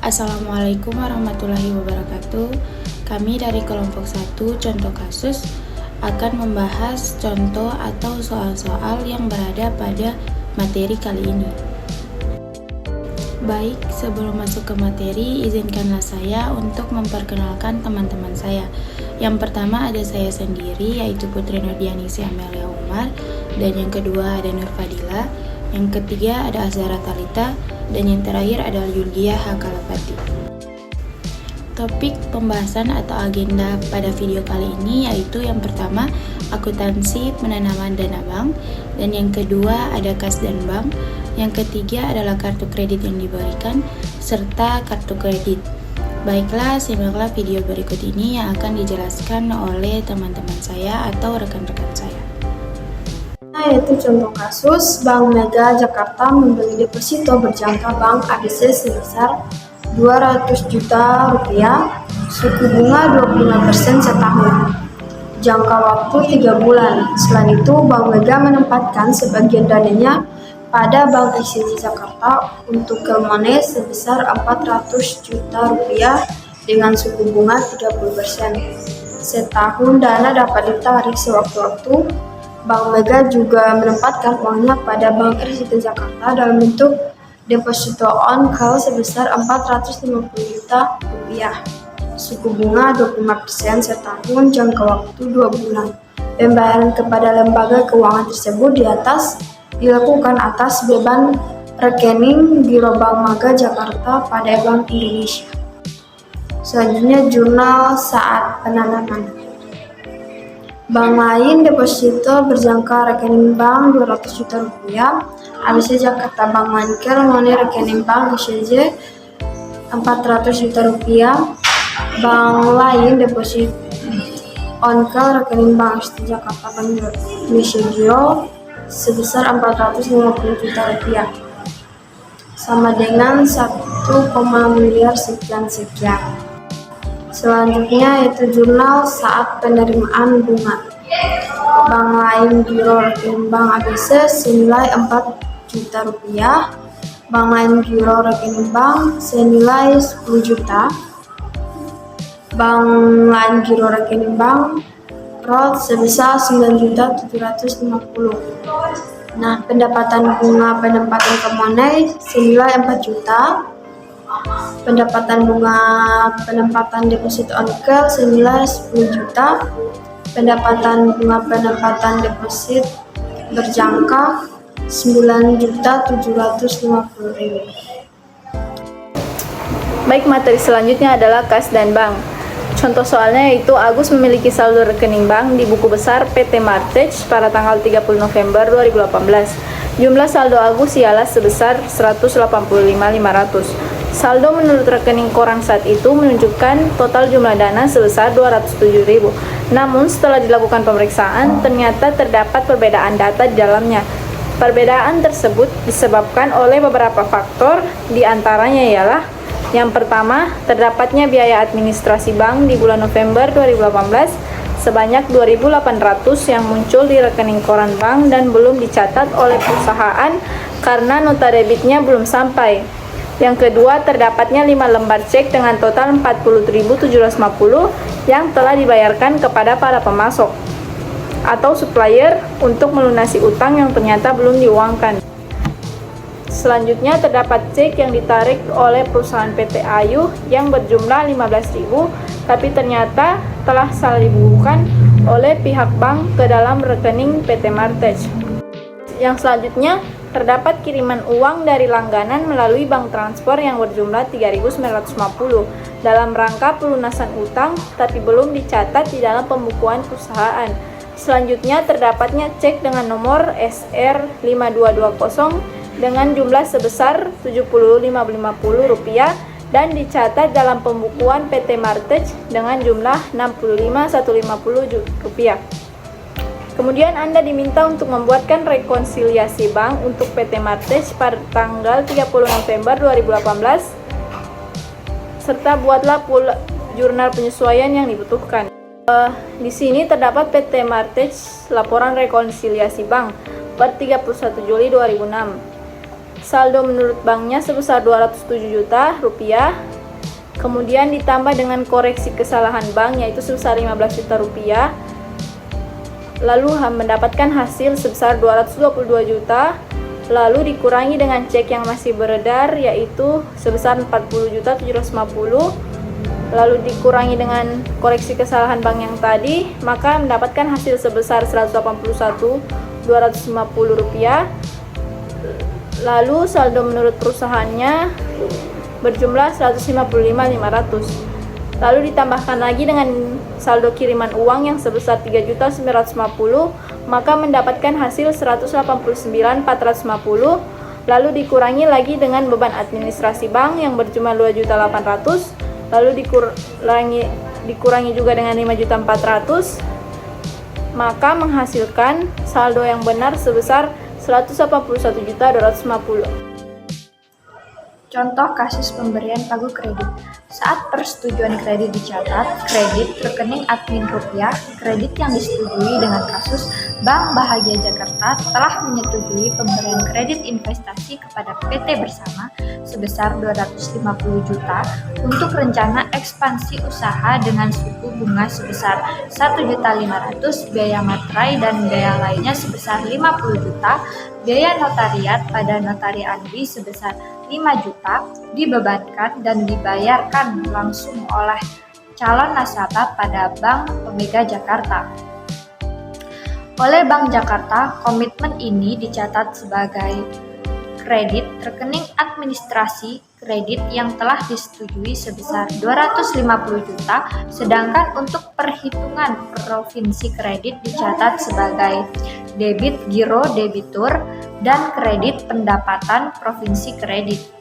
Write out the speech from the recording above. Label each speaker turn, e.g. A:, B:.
A: Assalamualaikum warahmatullahi wabarakatuh. Kami dari kelompok 1 contoh kasus akan membahas contoh atau soal-soal yang berada pada materi kali ini. Baik, sebelum masuk ke materi, izinkanlah saya untuk memperkenalkan teman-teman saya. Yang pertama ada saya sendiri, yaitu Putri Nurdianisi Amelia Umar, dan yang kedua ada Nur Fadila, yang ketiga ada Azhara Talita, dan yang terakhir adalah Yulia Hakalapati. Topik pembahasan atau agenda pada video kali ini yaitu yang pertama akuntansi penanaman dana bank, dan yang kedua ada kas dan bank, yang ketiga adalah kartu kredit yang diberikan serta kartu kredit. Baiklah, simaklah video berikut ini yang akan dijelaskan oleh teman-teman saya atau rekan-rekan saya.
B: Yaitu contoh kasus Bank Mega Jakarta membeli deposito berjangka Bank ABC sebesar 200 juta rupiah, suku bunga 25% setahun, jangka waktu 3 bulan. Selain itu, Bank Mega menempatkan sebagian dananya pada Bank XCC Jakarta untuk Kelmone sebesar 400 juta rupiah dengan suku bunga 30%. Setahun dana dapat ditarik sewaktu-waktu. Bank Mega juga menempatkan uangnya pada Bank RCTI Jakarta dalam bentuk deposito on call sebesar 450 juta rupiah, suku bunga 25% setahun, jangka waktu 2 bulan. Pembayaran kepada lembaga keuangan tersebut dilakukan atas beban rekening Giro Bank Mega Jakarta pada Bank Indonesia. Selanjutnya jurnal saat penanaman. Bank lain deposito berjangka rekening bank 200 juta rupiah, ABC Jakarta Bank Manker Mone rekening bank XCJ 400 juta rupiah. Bank lain deposito on call rekening bank XCJ Jakarta Bank Indonesia Giro sebesar 450 juta rupiah, sama dengan 1, miliar sekian. Selanjutnya yaitu jurnal saat penerimaan bunga. Bank lain Giro rekening bank ABC senilai 4 juta rupiah. Bank lain Giro rekening bank senilai 10 juta. Bank lain Giro rekening bank ROT sebesar 9.750. Nah, pendapatan bunga penempatan Kelmone senilai 4 juta. Pendapatan bunga penempatan deposito on call senilai 10 juta. Pendapatan bunga penempatan deposit berjangka 9.750.000.
C: Baik, materi selanjutnya adalah kas dan bank. Contoh soalnya yaitu Agus memiliki saldo rekening bank di buku besar PT Martech pada tanggal 30 November 2018. Jumlah saldo Agus ialah sebesar 185.500. Saldo menurut rekening koran saat itu menunjukkan total jumlah dana sebesar 207.000. Namun setelah dilakukan pemeriksaan, ternyata terdapat perbedaan data di dalamnya. Perbedaan tersebut disebabkan oleh beberapa faktor, di antaranya ialah yang pertama, terdapatnya biaya administrasi bank di bulan November 2018 sebanyak 2.800 yang muncul di rekening koran bank dan belum dicatat oleh perusahaan karena nota debitnya belum sampai. Yang kedua, terdapatnya 5 lembar cek dengan total 40.750 yang telah dibayarkan kepada para pemasok atau supplier untuk melunasi utang yang ternyata belum diuangkan. Selanjutnya, terdapat cek yang ditarik oleh perusahaan PT Ayu yang berjumlah 15.000 tapi ternyata telah salah dibukukan oleh pihak bank ke dalam rekening PT Martech. Yang selanjutnya, terdapat kiriman uang dari langganan melalui bank transfer yang berjumlah 3.950 dalam rangka pelunasan utang tapi belum dicatat di dalam pembukuan perusahaan. Selanjutnya, terdapatnya cek dengan nomor SR5220 dengan jumlah sebesar Rp75.50 dan dicatat dalam pembukuan PT Martech dengan jumlah Rp65.150. Kemudian Anda diminta untuk membuatkan rekonsiliasi bank untuk PT Martech pada tanggal 30 November 2018 serta buatlah pula jurnal penyesuaian yang dibutuhkan. Di sini terdapat PT Martech laporan rekonsiliasi bank per 31 Juli 2006. Saldo menurut banknya sebesar Rp207 juta, kemudian ditambah dengan koreksi kesalahan bank yaitu sebesar 15 juta rupiah, lalu mendapatkan hasil sebesar 222 juta, lalu dikurangi dengan cek yang masih beredar yaitu sebesar 40.750, lalu dikurangi dengan koreksi kesalahan bank yang tadi, maka mendapatkan hasil sebesar 181.250 rupiah. Lalu saldo menurut perusahaannya berjumlah 155.500. Lalu ditambahkan lagi dengan saldo kiriman uang yang sebesar 3.950, maka mendapatkan hasil 189.450. Lalu dikurangi lagi dengan beban administrasi bank yang berjumlah 2.800, lalu dikurangi juga dengan 5.400, maka menghasilkan saldo yang benar sebesar 181.250.
B: Contoh kasus pemberian pagu kredit. Saat persetujuan kredit dicatat, kredit rekening admin rupiah, kredit yang disetujui dengan kasus Bank Bahagia Jakarta telah menyetujui pemberian kredit investasi kepada PT Bersama sebesar 250 juta untuk rencana ekspansi usaha dengan suku bunga sebesar 1.500.000, biaya materai dan biaya lainnya sebesar 50 juta, biaya notariat pada notari Andi sebesar 5 juta dibebankan dan dibayarkan langsung oleh calon nasabah pada Bank Omega Jakarta. Oleh Bank Jakarta, komitmen ini dicatat sebagai kredit rekening administrasi kredit yang telah disetujui sebesar 250 juta, sedangkan untuk perhitungan provinsi kredit dicatat sebagai debit giro debitur dan kredit pendapatan provinsi kredit.